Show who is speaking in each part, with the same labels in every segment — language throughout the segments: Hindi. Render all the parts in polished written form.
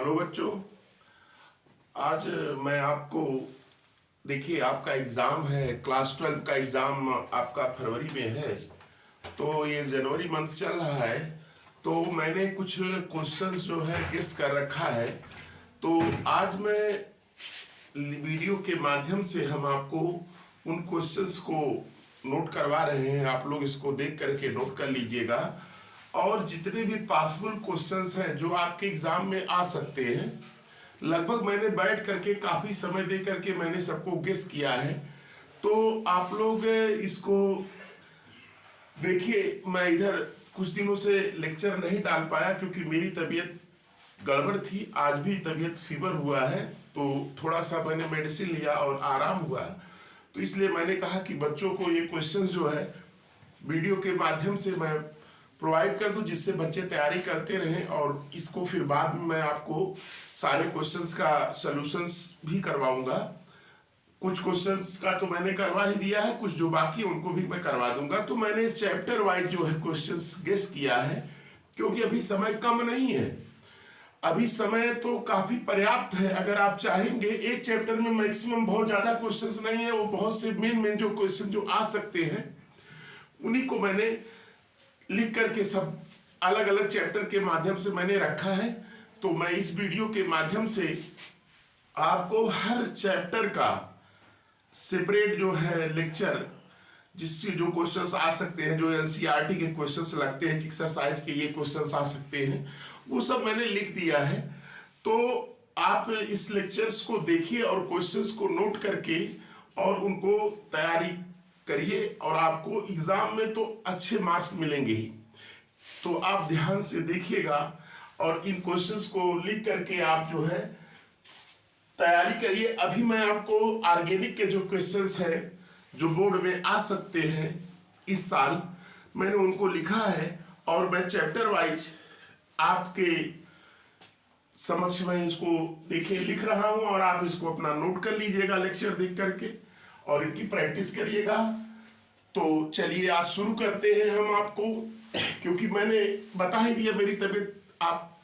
Speaker 1: हेलो बच्चों। आज मैं आपको देखिए आपका एग्ज़ाम है, क्लास 12 का एग्ज़ाम आपका फरवरी में है। तो ये जनवरी मंथ चल रहा है, तो मैंने कुछ क्वेश्चंस जो है गेस कर रखा है। तो आज मैं वीडियो के माध्यम से हम आपको उन क्वेश्चंस को नोट करवा रहे हैं। आप लोग इसको देख करके नोट कर लीजिएगा। और जितने भी पॉसिबल क्वेश्चंस हैं जो आपके एग्जाम में आ सकते हैं, लगभग मैंने बैठ करके काफ़ी समय दे करके मैंने सबको गेस किया है। तो आप लोग इसको देखिए। मैं इधर कुछ दिनों से लेक्चर नहीं डाल पाया क्योंकि मेरी तबीयत गड़बड़ थी। आज भी तबीयत फीवर हुआ है, तो थोड़ा सा मैंने मेडिसिन लिया और आराम हुआ। तो इसलिए मैंने कहा कि बच्चों को ये क्वेश्चन जो है वीडियो के माध्यम से मैं प्रोवाइड कर दूं, जिससे बच्चे तैयारी करते रहें। और इसको फिर बाद में मैं आपको सारे क्वेश्चंस का सॉल्यूशंस भी करवाऊंगा। कुछ क्वेश्चंस का तो मैंने करवा ही दिया है, कुछ जो बाकी है उनको भी मैं करवा दूंगा। तो मैंने चैप्टर वाइज जो है क्वेश्चंस गेस किया है, क्योंकि अभी समय कम नहीं है। अभी समय तो काफी पर्याप्त है। अगर आप चाहेंगे, एक चैप्टर में मैक्सिमम बहुत ज्यादा क्वेश्चंस नहीं है, वो बहुत से मेन जो क्वेश्चन जो आ सकते हैं उन्हीं को मैंने लिख करके सब अलग अलग चैप्टर के माध्यम से मैंने रखा है। तो मैं इस वीडियो के माध्यम से आपको हर चैप्टर का सेपरेट जो है लेक्चर, जिससे जो क्वेश्चंस आ सकते हैं, जो एनसीईआरटी के क्वेश्चंस लगते हैं, एक्सरसाइज के ये क्वेश्चंस आ सकते हैं, वो सब मैंने लिख दिया है। तो आप इस लेक्चर्स को देखिए और क्वेश्चंस को नोट करके और उनको तैयारी करिए, और आपको एग्जाम में तो अच्छे मार्क्स मिलेंगे ही। तो आप ध्यान से देखिएगा और इन क्वेश्चंस को लिख करके आप जो है तैयारी करिए। अभी मैं आपको ऑर्गेनिक के जो क्वेश्चंस हैं जो बोर्ड में आ सकते हैं इस साल, मैंने उनको लिखा है और मैं चैप्टर वाइज आपके समक्ष में इसको देखिए लिख रहा हूं, और आप इसको अपना नोट कर लीजिएगा लेक्चर देख करके और इनकी प्रैक्टिस करिएगा। तो चलिए आज शुरू करते हैं हम आपको, क्योंकि मैंने बता ही दिया मेरी तबीयत आप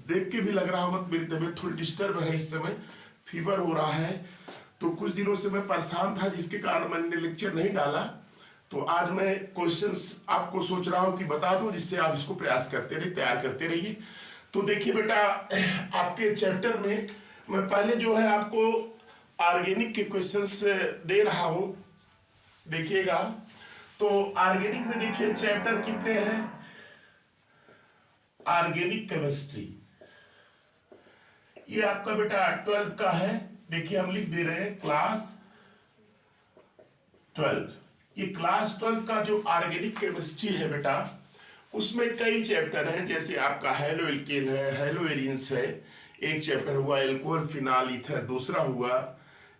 Speaker 1: देख के भी लग रहा होगा मेरी तबीयत थोड़ी डिस्टर्ब है, इस समय फीवर हो रहा है। तो कुछ दिनों से मैं परेशान था, जिसके कारण मैंने लेक्चर नहीं डाला। तो आज मैं क्वेश्चंस आपको सोच रहा हूं कि बता दूं, जिससे आप इसको प्रयास करते रहिए, तैयार करते रहिए। तो देखिए बेटा, आपके चैप्टर में मैं पहले जो है आपको ऑर्गेनिक के क्वेश्चंस दे रहा हूं, देखिएगा। तो ऑर्गेनिक में देखिए चैप्टर कितने हैं, ऑर्गेनिक केमिस्ट्री, ये आपका बेटा 12 का है। देखिए हम लिख दे रहे हैं क्लास 12। ये क्लास 12 का जो ऑर्गेनिक केमिस्ट्री है बेटा, उसमें कई चैप्टर हैं। जैसे आपका हेलो एल्केन है, हेलो एरिन्स है, एक चैप्टर हुआ। एल्कोहल फिनाल ईथर दूसरा हुआ।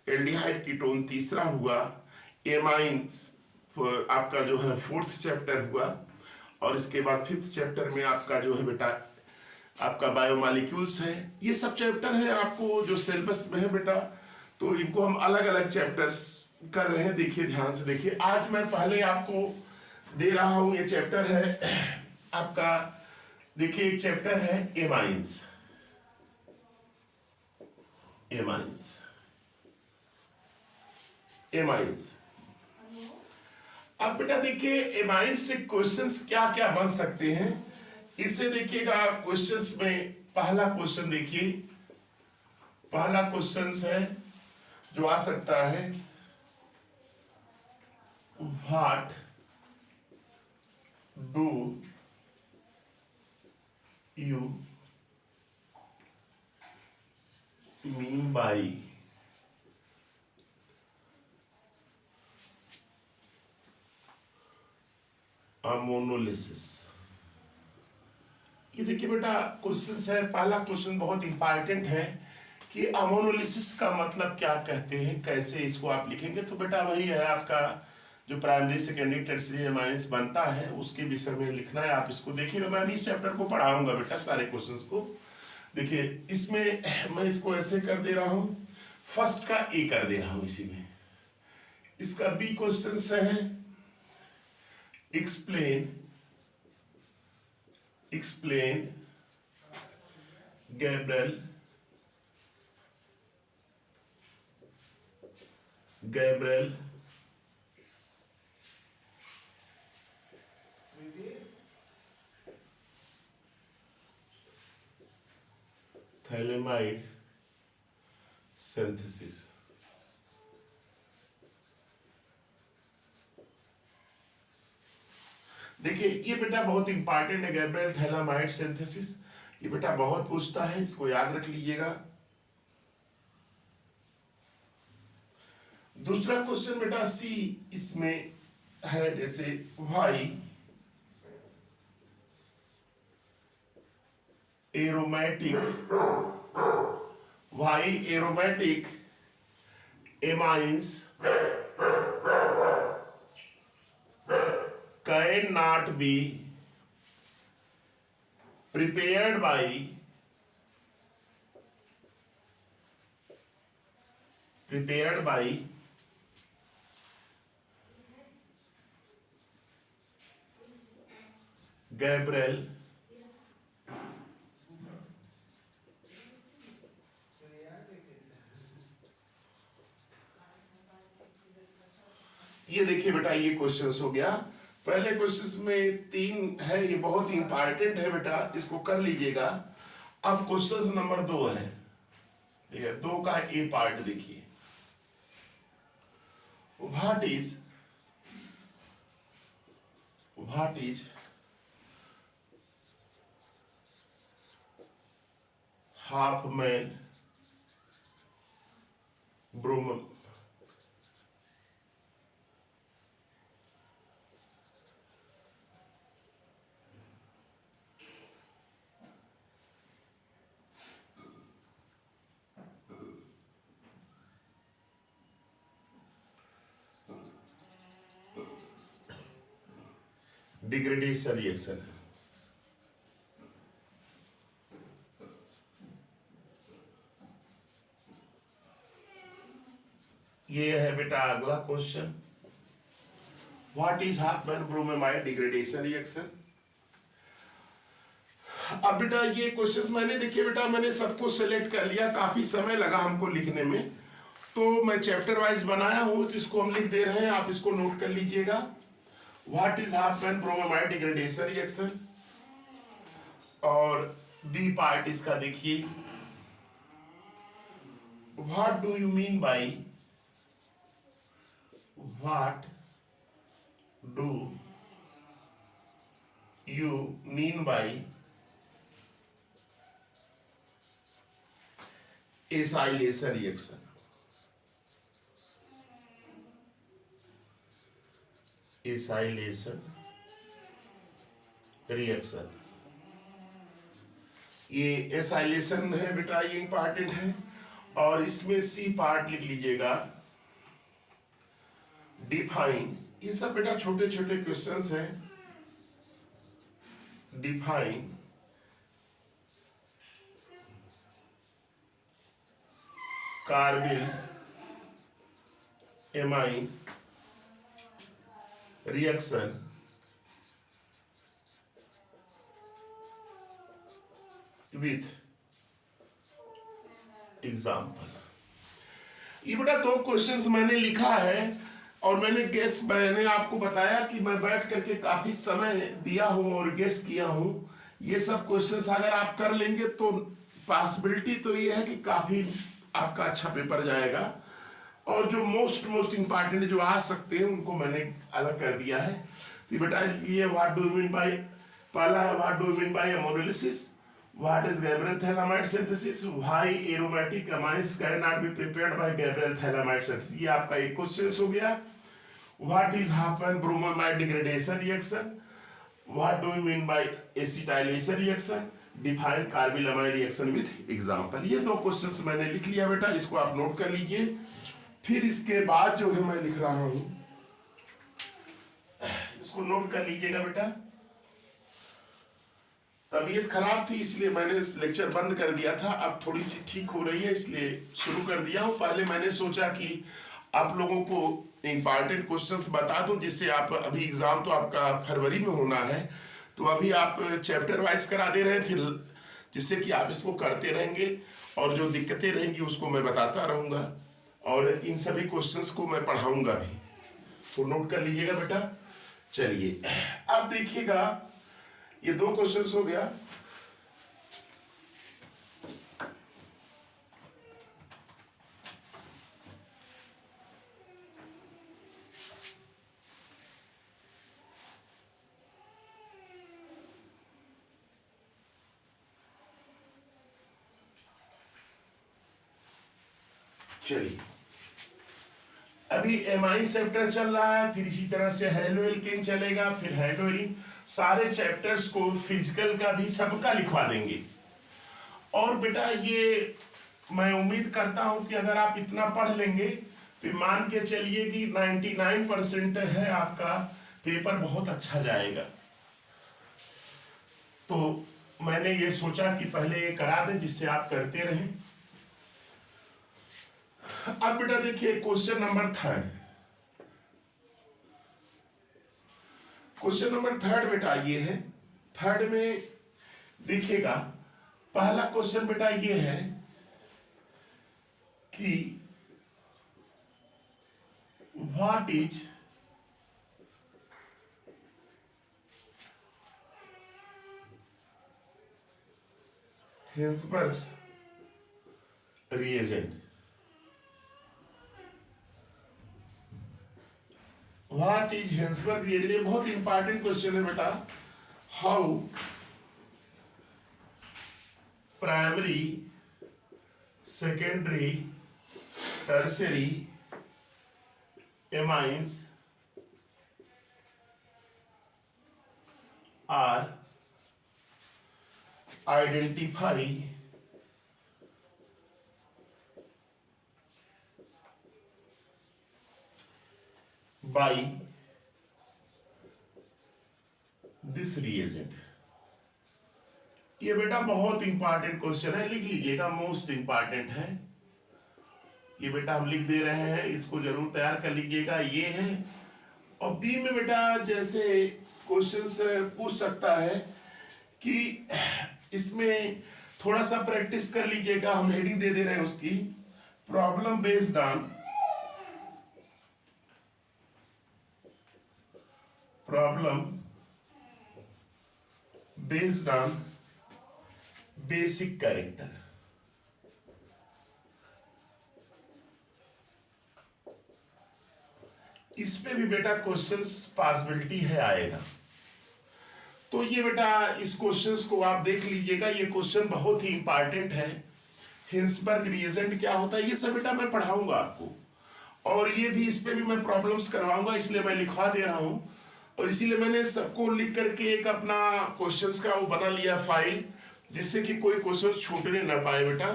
Speaker 1: एल्डिहाइड कीटोन तीसरा हुआ। एमाइंस आपका जो है 4th चैप्टर हुआ। और इसके बाद 5th चैप्टर में आपका जो है बेटा आपका बायोमॉलिक्यूल्स है। ये सब चैप्टर है आपको जो सिलेबस में है बेटा। तो इनको हम अलग अलग चैप्टर्स कर रहे हैं। देखिए ध्यान से देखिए, आज मैं पहले आपको दे रहा हूं, ये चैप्टर है आपका। देखिए एक चैप्टर है एमाइंस। एमाइंस एमाइंस अब बेटा देखिए एमाइंस से क्वेश्चंस क्या क्या बन सकते हैं, इसे देखिएगा। क्वेश्चंस में पहला क्वेश्चन देखिए, पहला क्वेश्चन है जो आ सकता है, what do you mean by ammonolysis. ये देखिए बेटा क्वेश्चन है, पहला क्वेश्चन बहुत इंपॉर्टेंट है कि अमोनोलिसिस का मतलब क्या कहते हैं, कैसे इसको आप लिखेंगे। तो बेटा वही है आपका जो प्राइमरी सेकेंडरी टर्शियरी एमाइंस बनता है, उसके विषय में लिखना है। आप इसको देखिएगा, मैं अभी इस चैप्टर को पढ़ाऊंगा बेटा सारे क्वेश्चंस को। देखिए इसमें मैं इसको ऐसे कर दे रहा हूं, फर्स्ट का ए कर दे रहा हूं इसी में। इसका बी क्वेश्चन है explain Gabriel Gabriel phthalimide synthesis. देखिए ये बेटा बहुत इंपॉर्टेंट है, गैब्रियल थैलेमाइड सिंथेसिस। ये बेटा बहुत पूछता है, इसको याद रख लीजिएगा। दूसरा क्वेश्चन बेटा सी इसमें है, जैसे why aromatic amines can not be prepared by Gabriel ये देखिए बेटा ये क्वेश्चंस हो गया। पहले क्वेश्चंस में 3 है, ये बहुत इंपॉर्टेंट है बेटा, इसको कर लीजिएगा। अब क्वेश्चंस नंबर 2 है, ठीक है, 2 का ए पार्ट देखिए। What is Hofmann bromal degradation reaction. ये है बेटा अगला question, what is Hofmann bromamide degradation reaction. अब बेटा ये क्वेश्चंस मैंने देखिए बेटा मैंने सबको सिलेक्ट कर लिया, काफी समय लगा हमको लिखने में, तो मैं चैप्टर वाइज बनाया हूं, तो इसको हम लिख दे रहे हैं, आप इसको नोट कर लीजिएगा। What is Hofmann bromamide degradation reaction, और बी पार्ट इसका देखिए, what do you mean by What do you mean by acylation reaction? Acylation reaction, ये acylation है बेटा, ये इंपॉर्टेंट है, और इसमें सी पार्ट लिख लीजिएगा, डिफाइन। ये सब बेटा छोटे छोटे क्वेश्चंस हैं। Define carbyl amine reaction with example. ये बेटा 2 क्वेश्चंस मैंने लिखा है, और मैंने आपको बताया कि मैं बैठ करके काफी समय दिया हूं और गेस किया हूं। ये सब क्वेश्चंस अगर आप कर लेंगे तो पॉसिबिलिटी तो ये है कि काफी आपका अच्छा पेपर जाएगा, और जो मोस्ट इंपॉर्टेंट जो आ सकते हैं उनको मैंने अलग कर दिया है। तो बेटा ये what do you mean by, पहला है what do you mean by haemolysis, what is Gabriel phthalimide synthesis, why aromatic amines can not be prepared by Gabriel phthalimide synthesis. ये आपका एक क्वेश्चन हो गया। What is Hofmann bromamide degradation reaction, what do you mean by acetylation reaction, define carbyl amine reaction with example. ये 2 क्वेश्चंस मैंने लिख लिया बेटा, इसको आप नोट कर लीजिए। फिर इसके बाद जो है मैं लिख रहा हूं, इसको नोट कर लीजिएगा बेटा। तबीयत खराब थी इसलिए मैंने लेक्चर बंद कर दिया था, अब थोड़ी सी ठीक हो रही है इसलिए शुरू कर दिया हूं। पहले मैंने सोचा कि आप लोगों को इंपॉर्टेंट क्वेश्चंस बता दूं, जिससे आप अभी एग्जाम तो आपका फरवरी में होना है, तो अभी आप चैप्टर वाइज करा दे रहे हैं, फिर जिससे कि आप इसको करते रहेंगे और जो दिक्कतें रहेंगी उसको मैं बताता रहूँगा और इन सभी क्वेश्चंस को मैं पढ़ाऊँगा भी, तो नोट कर लीजिएगा बेटा। चलिए अब देखिएगा, ये 2 क्वेश्चंस हो गया। चलिए अभी एमाइन चैप्टर चल रहा है, फिर इसी तरह से हेलो एल्केन चलेगा, फिर हेलोइन, सारे चैप्टर्स को फिजिकल का भी सबका लिखवा देंगे। और बेटा ये मैं उम्मीद करता हूं कि अगर आप इतना पढ़ लेंगे तो मान के चलिए कि 99% है आपका पेपर बहुत अच्छा जाएगा। तो मैंने ये सोचा कि पहले ये करा दें जिससे आप करते रहें। अब बेटा देखिए क्वेश्चन नंबर 3, क्वेश्चन नंबर 3 बेटा ये है। 3 में देखिएगा, पहला क्वेश्चन बेटा ये है कि what is Hinsberg's reagent. What is Hinsberg reagent, ये बहुत इंपॉर्टेंट क्वेश्चन है बेटा। How primary, secondary, tertiary amines are identified by this reagent। ये बेटा बहुत इंपॉर्टेंट क्वेश्चन है, लिख लीजिएगा, मोस्ट इंपॉर्टेंट है ये बेटा, हम लिख दे रहे हैं, इसको जरूर तैयार कर लीजिएगा। ये है। और बी में बेटा जैसे क्वेश्चंस पूछ सकता है कि इसमें थोड़ा सा प्रैक्टिस कर लीजिएगा, हम हेडिंग दे रहे हैं उसकी, problem based on basic character. इस पे भी बेटा क्वेश्चंस पॉसिबिलिटी है आएगा। तो ये बेटा इस क्वेश्चंस को आप देख लीजिएगा, ये क्वेश्चन बहुत ही इंपॉर्टेंट है। हिल्सबर्ग रिएजेंट क्या होता है ये सब बेटा मैं पढ़ाऊंगा आपको, और ये भी इस पे भी मैं प्रॉब्लम्स करवाऊंगा, इसलिए मैं लिखवा दे रहा हूं। और इसीलिए मैंने सबको लिख करके एक अपना क्वेश्चंस का वो बना लिया फाइल, जिससे कि कोई क्वेश्चन छूटने ना पाए बेटा।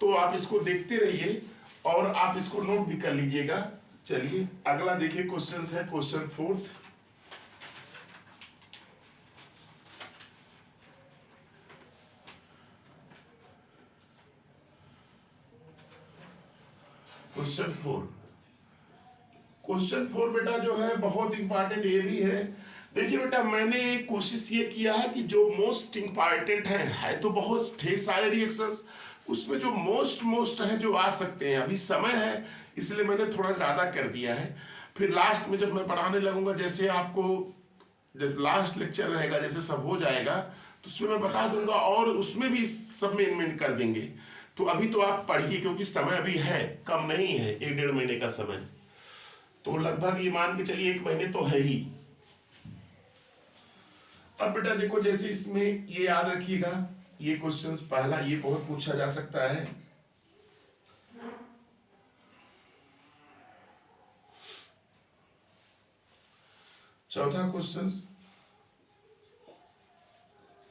Speaker 1: तो आप इसको देखते रहिए और आप इसको नोट भी कर लीजिएगा। चलिए अगला देखिए क्वेश्चन है क्वेश्चन 4। क्वेश्चन 4 बेटा जो है बहुत इंपॉर्टेंट ये भी है। देखिए बेटा मैंने कोशिश ये किया है कि जो मोस्ट इंपॉर्टेंट है तो बहुत ढेर सारे रिएक्शंस, उसमें जो मोस्ट है जो आ सकते हैं, अभी समय है इसलिए मैंने थोड़ा ज़्यादा कर दिया है। फिर लास्ट में जब मैं पढ़ाने लगूंगा, जैसे आपको जब लास्ट लेक्चर रहेगा जैसे सब हो जाएगा तो उसमें मैं बता दूंगा, और उसमें भी सब में इनमेंट कर देंगे। तो अभी तो आप पढ़िए क्योंकि समय अभी है, कम नहीं है, 1-1.5 महीने का समय, तो लगभग ये मान के चलिए 1 महीने तो है ही। अब बेटा देखो जैसे इसमें ये याद रखिएगा, ये क्वेश्चंस पहला ये बहुत पूछा जा सकता है। चौथा question,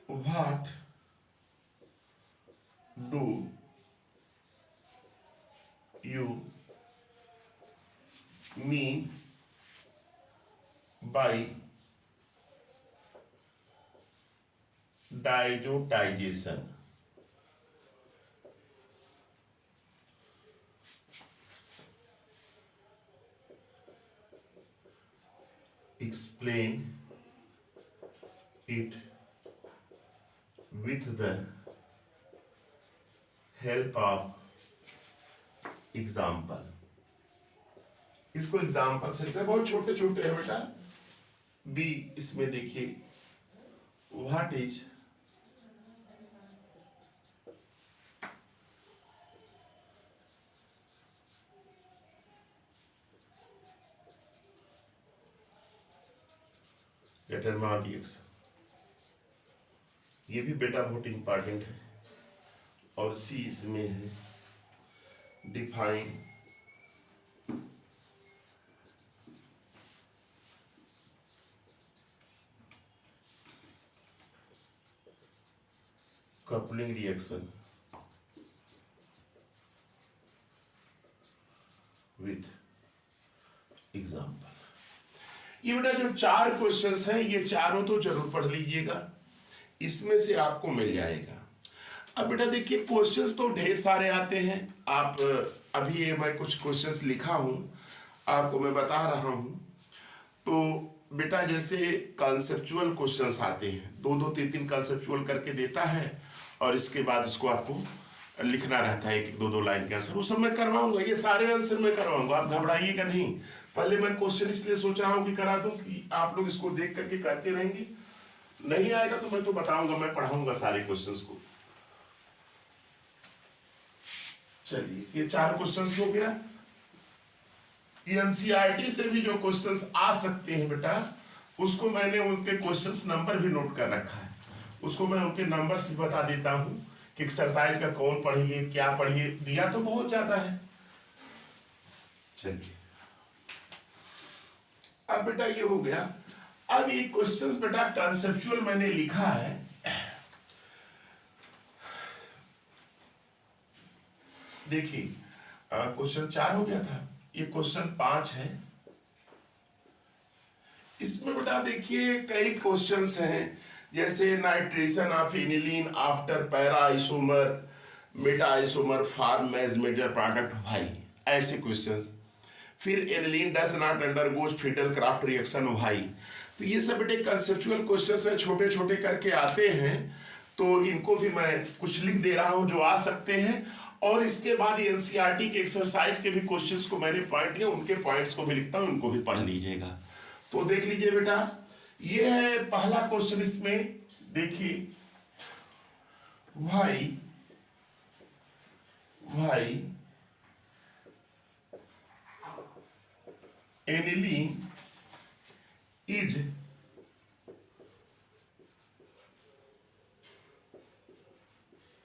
Speaker 1: what do you mean by diazotization. Explain it with the help of example. इसको एग्जाम्पल से बहुत छोटे छोटे है बेटा। बी इसमें देखिए व्हाट इज डिटरमाइन रिएक्शन, ये भी बेटा बहुत इंपॉर्टेंट है। और सी इसमें है define coupling reaction with example. ये बेटा जो चार क्वेश्चंस हैं ये चारों तो जरूर पढ़ लीजिएगा, इसमें से आपको मिल जाएगा। अब बेटा देखिए क्वेश्चंस तो ढेर सारे आते हैं। आप अभी ये मैं कुछ क्वेश्चंस लिखा हूं आपको मैं बता रहा हूं। तो बेटा जैसे कॉन्सेप्चुअल क्वेश्चंस आते हैं, दो दो तीन तीन कॉन्सेप्चुअल करके देता है और इसके बाद उसको आपको लिखना रहता है एक दो दो लाइन के आंसर। वो सब मैं करवाऊंगा, ये सारे आंसर मैं करवाऊंगा, आप घबराइएगा नहीं। पहले मैं क्वेश्चन इसलिए सोच रहा हूँ कि करा दूं कि आप लोग इसको देख करके करते रहेंगे। नहीं आएगा तो मैं तो बताऊंगा, मैं पढ़ाऊंगा सारे क्वेश्चंस को। चलिए ये चार क्वेश्चंस हो गया। एनसीईआरटी से भी जो क्वेश्चंस आ सकते हैं बेटा, उसको मैंने उनके क्वेश्चंस नंबर भी नोट कर रखा है, उसको मैं उनके नंबर्स भी बता देता हूं कि एक्सरसाइज का कौन पढ़िए क्या पढ़िए, दिया तो बहुत ज्यादा है। चलिए अब बेटा ये हो गया। अब ये क्वेश्चंस बेटा कंसेप्चुअल मैंने लिखा है। देखिए क्वेश्चन 4 हो गया था, ये क्वेश्चन 5 है। इसमें बेटा देखिए कई क्वेश्चंस हैं, जैसे nitration of aniline after para isomer meta isomer form as major product भाई, ऐसे क्वेश्चंस। फिर aniline does not undergoes Friedel Craft reaction भाई। तो ये सब बेटे कंसेप्चुअल क्वेश्चंस है, छोटे छोटे करके आते हैं। तो इनको भी मैं कुछ लिख दे रहा हूं जो आ सकते हैं। और इसके बाद एनसीईआरटी के एक्सरसाइज के भी क्वेश्चंस को मैंने पॉइंट लिया, उनके पॉइंट्स को भी लिखता हूं, उनको भी पढ़ लीजिएगा। तो देख लीजिए बेटा, ये है पहला क्वेश्चन। इसमें देखिए why aniline is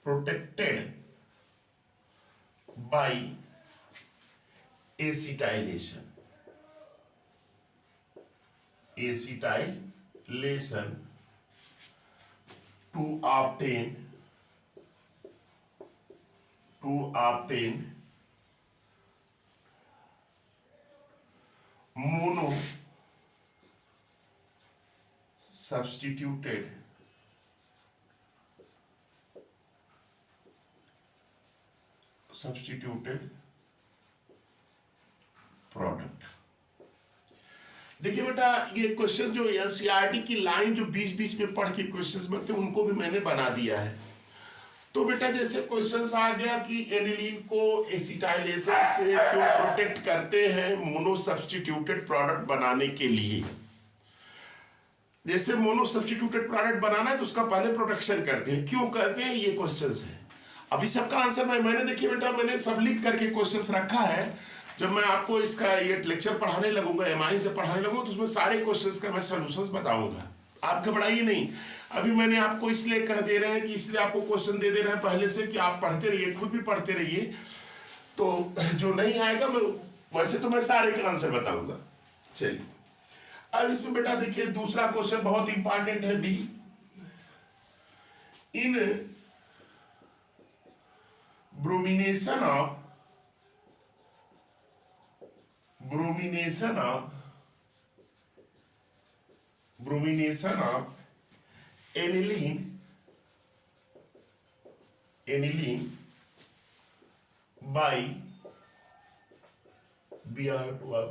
Speaker 1: protected by acetylation to obtain mono substituted product. देखिए बेटा ये क्वेश्चन जो एनसीईआरटी की लाइन जो बीच बीच में पढ़ के क्वेश्चंस बनते हैं उनको भी मैंने बना दिया है। तो बेटा जैसे क्वेश्चंस आ गया कि एनिलीन को एसिटाइलेशन से क्यों प्रोटेक्ट करते हैं मोनो सब्स्टिट्यूटेड प्रोडक्ट बनाने के लिए। जैसे मोनो सब्स्टिट्यूटेड प्रोडक्ट बनाना है तो उसका पहले प्रोटेक्शन करते हैं, क्यों करते हैं, ये क्वेश्चंस है। अभी सबका आंसर मैंने देखिए बेटा मैंने सब लिख करके क्वेश्चंस रखा है। जब मैं आपको इसका ये लेक्चर पढ़ाने लगूंगा, एमआई से पढ़ाने लगूंगा, तो उसमें सारे क्वेश्चंस का मैं सॉल्यूशंस बताऊंगा, आप घबराइए नहीं। अभी मैंने आपको इसलिए कह दे रहे हैं कि इसलिए आपको क्वेश्चन दे दे रहे हैं पहले से कि आप पढ़ते रहिए, खुद भी पढ़ते रहिए। तो जो नहीं आएगा मैं वैसे तो मैं सारे का आंसर बताऊंगा। चलिए अब इसमें बेटा देखिए दूसरा क्वेश्चन बहुत इंपॉर्टेंट है। Be in bromination of aniline by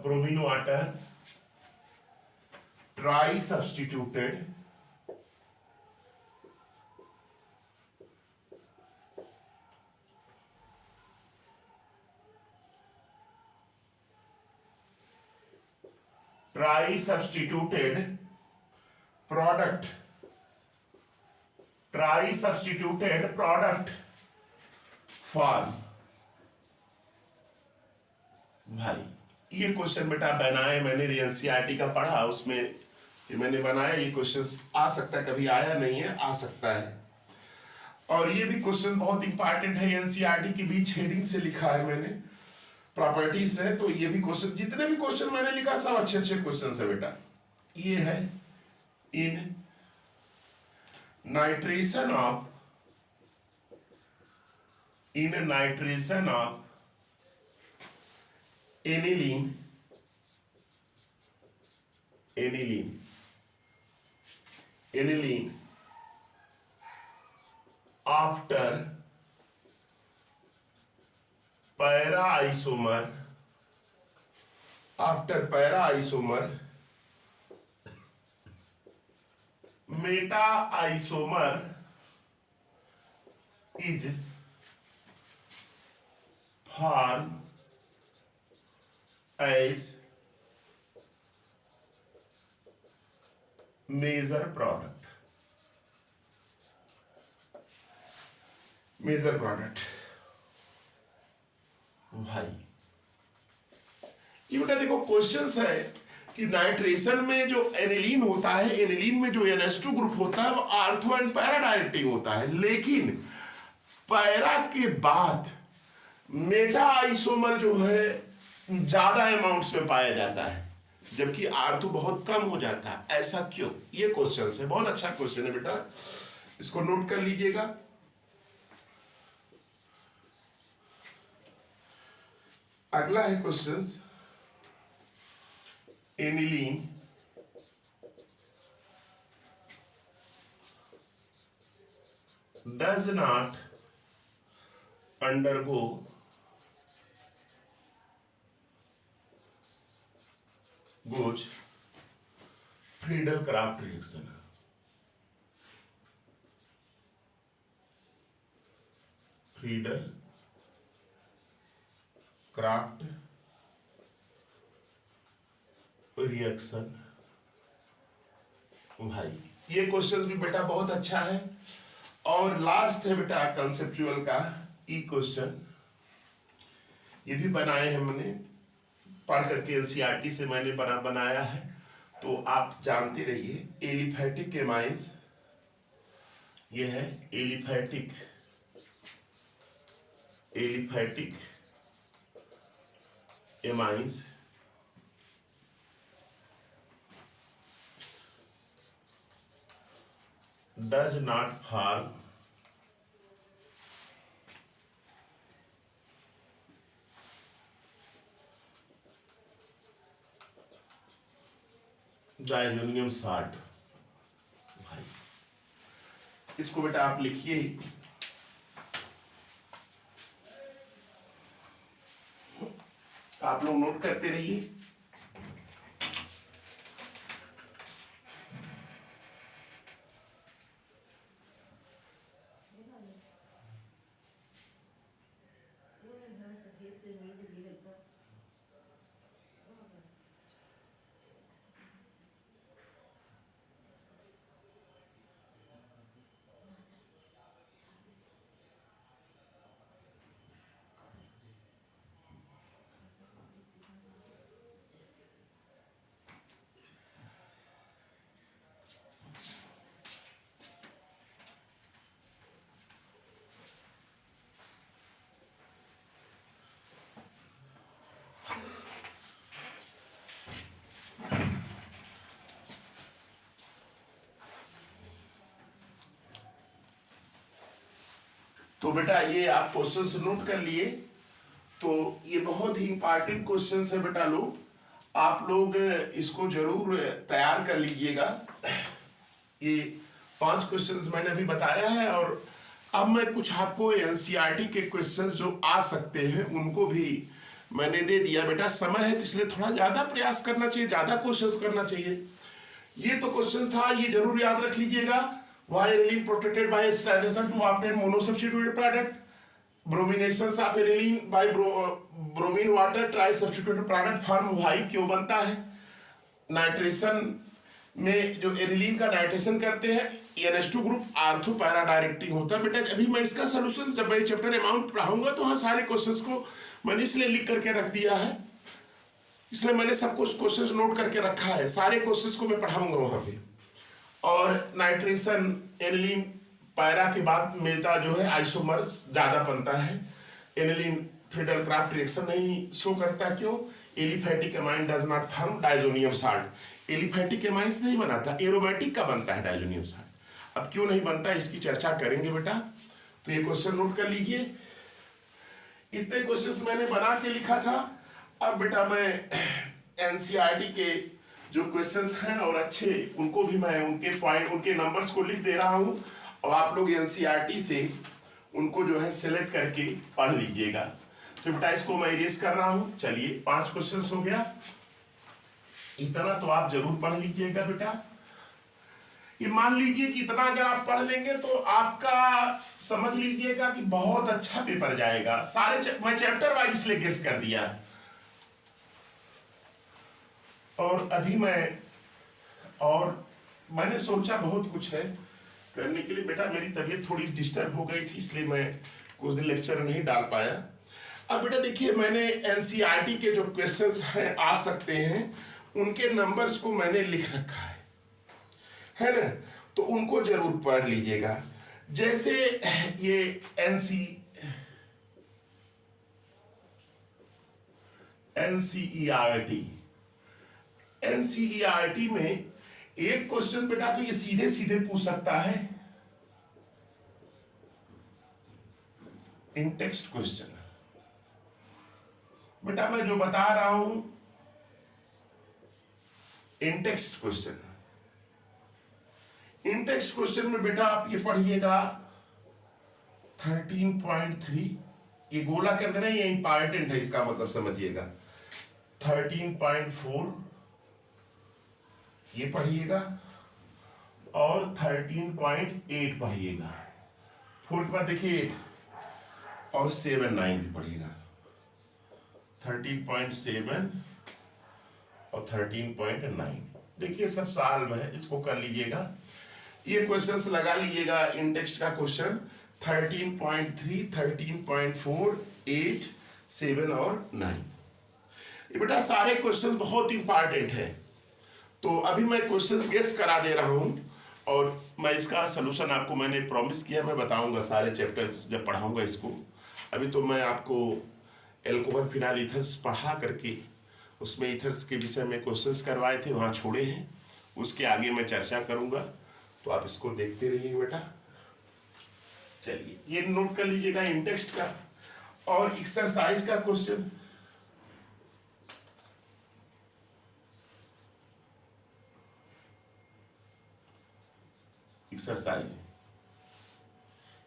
Speaker 1: bromine water tri substituted try substituted product, try substituted product form. भाई ये क्वेश्चन बेटा बनाए मैंने एनसीईआरटी का पढ़ा, उसमें ये मैंने बनाया। ये क्वेश्चन आ सकता है, कभी आया नहीं है, आ सकता है। और ये भी क्वेश्चन बहुत इंपॉर्टेंट है, एनसीईआरटी की बीच हेडिंग से लिखा है मैंने, प्रॉपर्टीज है। तो ये भी क्वेश्चन, जितने भी क्वेश्चन मैंने लिखा सब अच्छे अच्छे क्वेश्चन है बेटा। ये है in nitration of, in nitration of aniline, aniline, aniline after para isomer, after para isomer meta isomer is form as major product, major product. भाई ये बेटा देखो क्वेश्चंस है कि नाइट्रेशन में जो एनिलीन होता है, एनिलीन में जो NH2 ग्रुप होता है वो आर्थो एंड पैरा डायरेक्टिंग होता है, लेकिन पैरा के बाद मेटा आइसोमर जो है ज्यादा अमाउंट्स में पाया जाता है, जबकि आर्थो बहुत कम हो जाता है। ऐसा क्यों? ये क्वेश्चन है, बहुत अच्छा क्वेश्चन है बेटा, इसको नोट कर लीजिएगा। अगला है question, aniline does not undergo goes Friedel-Crafts reaction, Friedel-Crafts reaction. भाई ये क्वेश्चन भी बेटा बहुत अच्छा है। और लास्ट है बेटा कंसेप्चुअल का ई क्वेश्चन, ये भी बनाए हैं मैंने, पढ़ करके एनसीईआरटी से मैंने बनाया है, तो आप जानते रहिए। एलिफैटिक एमाइंस, ये है aliphatic, aliphatic amines does not form diazonium salt. भाई इसको बेटा आप लिखिए, आप लोग नोट करते रहिए। तो बेटा ये आप क्वेश्चंस नोट कर लिए। तो ये बहुत ही इंपॉर्टेंट क्वेश्चंस है बेटा, आप लोग इसको जरूर तैयार कर लीजिएगा। ये 5 क्वेश्चंस मैंने अभी बताया है, और अब मैं कुछ आपको एनसीईआरटी के क्वेश्चंस जो आ सकते हैं उनको भी मैंने दे दिया। बेटा समय है तो इसलिए थोड़ा ज्यादा प्रयास करना चाहिए, ज्यादा कोशिश करना चाहिए। ये तो क्वेश्चन था, ये जरूर याद रख लीजिएगा। Why aniline protected by sterilization to obtain monosubstituted product? Brominations of aniline by bromine water trisubstituted product form Y क्यों बनता है? नाइट्रेशन में जो एनिलीन का नाइट्रेशन करते हैं, NH2 group ortho para directing होता है। बेटा अभी मैं इसका सोल्यूशन जब मैं चैप्टर अमाउंट पढ़ाऊंगा तो हाँ सारे क्वेश्चंस को मैंने इसलिए लिख करके रख दिया है, इसलिए मैंने सब कुछ क्वेश्चंस नोट करके रखा है, सारे क्वेश्चंस को मैं पढ़ाऊंगा वहां पे। और नाइट्रेशन एनिलीन पैरा के बाद मेटा जो है आइसोमर्स ज्यादा बनता है। एनिलीन फ्रीडल क्राफ्ट रिएक्शन नहीं शो करता, क्यों? Aliphatic amine does not form diazonium salt. Aliphatic amines नहीं बनाता, एरोमेटिक का बनता है डाइजोनियम साल्ट। अब क्यों नहीं बनता इसकी चर्चा करेंगे बेटा, तो ये क्वेश्चन नोट कर लीजिए। इतने क्वेश्चंस मैंने बना के लिखा था। अब बेटा मैं एनसीईआरटी के जो क्वेश्चंस हैं और अच्छे उनको भी मैं उनके पॉइंट उनके नंबर्स को लिख दे रहा हूं, और आप लोग एनसीईआरटी से उनको जो है सिलेक्ट करके पढ़ लीजिएगा। तो बेटा इसको मैं इरेज कर रहा हूं। चलिए 5 क्वेश्चंस हो गया, इतना तो आप जरूर पढ़ लीजिएगा बेटा। ये मान लीजिए कि इतना अगर आप पढ़ लेंगे तो आपका समझ लीजिएगा कि बहुत अच्छा पेपर जाएगा। सारे मैं चैप्टर वाइज इसलिए गेस कर दिया। और अभी मैंने सोचा बहुत कुछ है करने के लिए। बेटा मेरी तबीयत थोड़ी डिस्टर्ब हो गई थी, इसलिए मैं कुछ दिन लेक्चर नहीं डाल पाया। अब बेटा देखिए, मैंने एनसीईआरटी के जो क्वेश्चंस हैं आ सकते हैं उनके नंबर्स को मैंने लिख रखा है ना, तो उनको जरूर पढ़ लीजिएगा। जैसे ये एनसीईआरटी में एक क्वेश्चन बेटा तो ये सीधे सीधे पूछ सकता है, इन टेक्स्ट क्वेश्चन। बेटा मैं जो बता रहा हूं इन टेक्स्ट क्वेश्चन, इन टेक्स्ट क्वेश्चन में बेटा आप ये पढ़िएगा 13.3, ये गोला कर देना, ये इंपॉर्टेंट है, इसका मतलब समझिएगा। 13.4 ये पढ़िएगा और 13.8 पढ़िएगा। 4 के बाद देखिए 8 और 7, 9 भी पढ़िएगा। 13.7 और 13.9 देखिए सब साल में है, इसको कर लीजिएगा। ये क्वेश्चंस लगा लीजिएगा इन टेक्स्ट का क्वेश्चन 13.3, 13.4, 8, 7 और 9। ये बेटा सारे क्वेश्चंस बहुत इंपॉर्टेंट है। तो अभी मैं क्वेश्चंस गेस करा दे रहा हूं और मैं इसका सलूशन आपको मैंने प्रॉमिस किया मैं बताऊंगा सारे चैप्टर्स जब पढ़ाऊंगा इसको। अभी तो मैं आपको एल्कोहल फिनाइल ईथर्स पढ़ा करके उसमें ईथर्स के विषय में क्वेश्चंस करवाए थे, वहाँ छोड़े हैं, उसके आगे मैं चर्चा करूंगा, तो आप इसको देखते रहिए बेटा। चलिए ये नोट कर लीजिएगा इन टेक्स्ट का। और एक्सरसाइज का क्वेश्चन,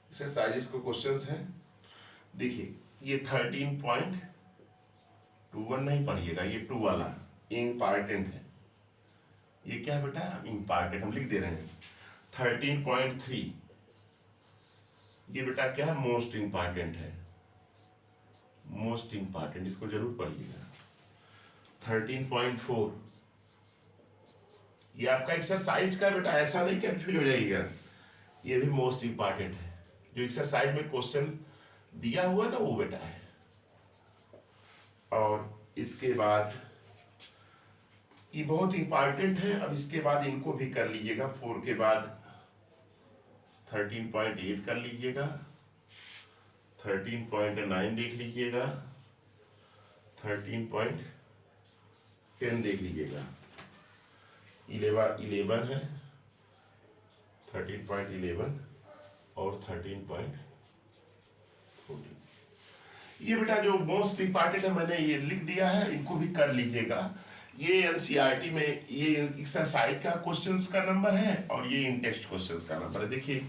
Speaker 1: एक्सरसाइज को क्वेश्चंस हैं। देखिए ये 13.21 नहीं पढ़िएगा, ये 2 वाला इम्पॉर्टेंट है। ये क्या है बेटा? इम्पॉर्टेंट हम लिख दे रहे हैं। 13.3 ये बेटा क्या है? मोस्ट इंपॉर्टेंट है, मोस्ट इंपॉर्टेंट, इसको जरूर पढ़िएगा। 13.4 ये आपका एक्सरसाइज का बेटा, ऐसा नहीं कंफ्यूज हो जाएगा, ये भी मोस्ट इंपॉर्टेंट है। जो एक्सरसाइज में क्वेश्चन दिया हुआ ना वो बेटा है। और इसके बाद ये बहुत इंपॉर्टेंट है। अब इसके बाद इनको भी कर लीजिएगा। 4 के बाद 13.8 कर लीजिएगा, 13.9 देख लीजिएगा, 13.10 देख लीजिएगा। 11 है, 13.11 और 13.14। ये बेटा जो मोस्ट इंपॉर्टेंट है मैंने ये लिख दिया है, इनको भी कर लीजिएगा। ये एनसीईआरटी में ये एक्सरसाइज का क्वेश्चंस का नंबर है और ये इन टेक्स्ट क्वेश्चंस का नंबर है। देखिए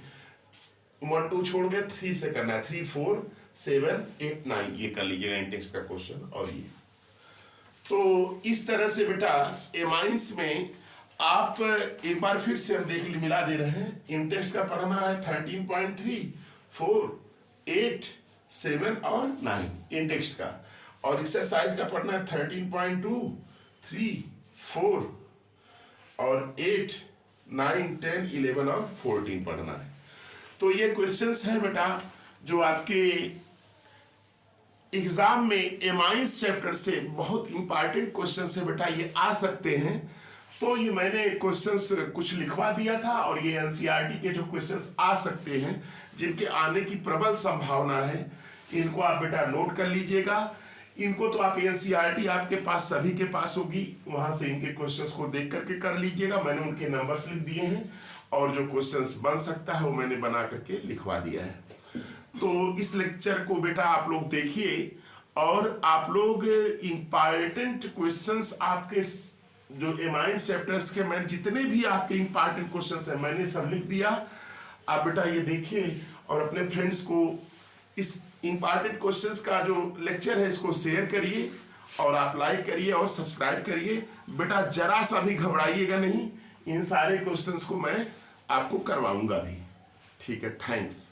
Speaker 1: 1, 2 छोड़ गए, 3 से करना है। 3, 4, 7, 8, 9 ये कर लीजिएगा इन टेक्स्ट का क्वेश्चन। और ये तो इस तरह से बेटा एमाइंस में आप एक बार फिर से हम मिला दे रहे हैं। इन टेक्स्ट का पढ़ना है 13.3, 4, 8, 7 और 9 इन टेक्स्ट का। और एक्सरसाइज का पढ़ना है 13.2, 3, 4, और 8, 9, 10, 11 और 14 पढ़ना है। तो ये क्वेश्चंस है बेटा जो आपके एग्जाम में एमाइंस चैप्टर से बहुत इंपॉर्टेंट क्वेश्चंस है बेटा, ये आ सकते हैं। तो ये मैंने क्वेश्चंस कुछ लिखवा दिया था और ये एनसीईआरटी के जो क्वेश्चंस आ सकते हैं जिनके आने की प्रबल संभावना है, इनको आप बेटा नोट कर लीजिएगा। इनको तो आप एनसीईआरटी आपके पास सभी के पास होगी, वहां से इनके क्वेश्चंस को देख करके कर लीजिएगा। मैंने उनके नंबर्स लिख दिए हैं और जो क्वेश्चंस बन सकता है वो मैंने बना करके लिखवा दिया है। तो इस लेक्चर को बेटा आप लोग देखिए और आप लोग इंपॉर्टेंट क्वेश्चंस आपके जो एमाइंस चैप्टर्स के मैंने जितने भी आपके इंपॉर्टेंट क्वेश्चंस हैं मैंने सब लिख दिया। आप बेटा ये देखिए और अपने फ्रेंड्स को इस इंपॉर्टेंट क्वेश्चंस का जो लेक्चर है इसको शेयर करिए और आप लाइक करिए और सब्सक्राइब करिए। बेटा जरा सा भी घबराइएगा नहीं, इन सारे क्वेश्चंस को मैं आपको करवाऊंगा भी। ठीक है, थैंक्स।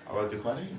Speaker 1: आवाज दिखवा रही है।